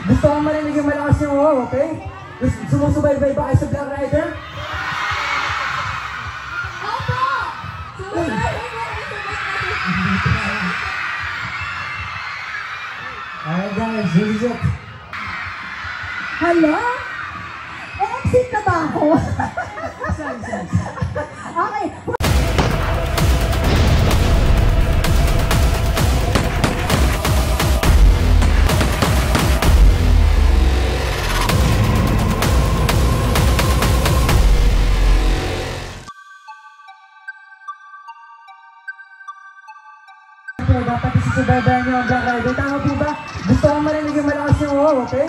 Gusto ko marinig yung malakas yung wow, okay? Sumusubaybay ba kayo sa Black Rider? Opo! Sumusubaybay ba kayo sa Black Rider? Alright guys, this is it. Hala? E-exit na ba ako? Okay. Dapat isusubaybayan niyo ang Black Rider. Tama po ba? Gusto ko marinig yung malakas yung wow, okay?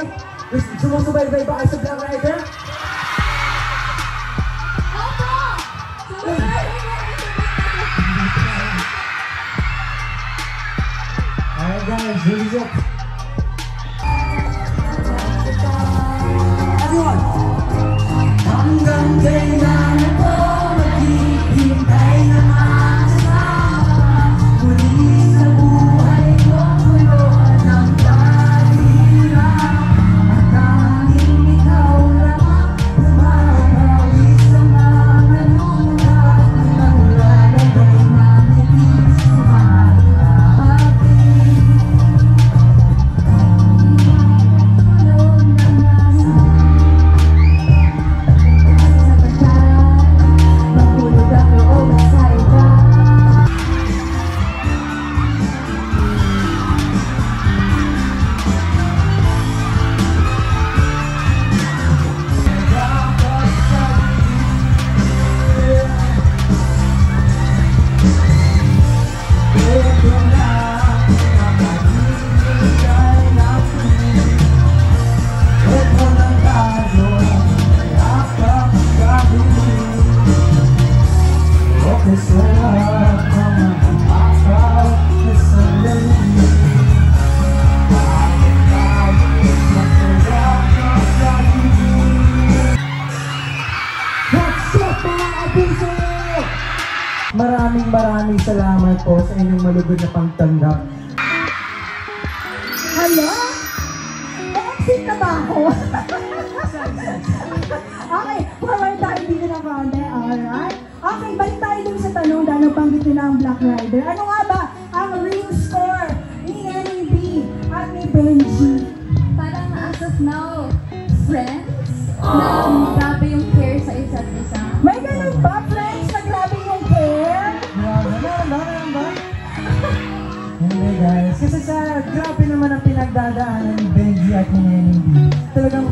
Sumusubaybay ba kayo sa Black Rider? Opo! Sumusubaybay ba kayo sa Black Rider? Alright guys, this is it. Everyone! Hanggang kailan ako maghihintay na makasama muli sa buhay ko ngayon ang pahirap at tanging ikaw lang mapapawi sa mga lugar na wala na ba'y manibig sa mga ating Maraming salamat po sa inyong malugod na pagtanggap. Hala? E-exit na ba ako? Okay, forward tayo dito na konti. Alright. Okay, balik tayo dun sa tanong dahil nabanggit nila ang Black Rider. Ano nga ba ang real score ni Nenny B at ni Benji? Parang as of now, friends, na grabe yung care sa isa't isa. May ganun ba, friends, na grabe yung care? Meron ba? Hindi guys, kasi sa grabe naman ang pinagdadaanan ni Benji at ni Nenny B. Talagang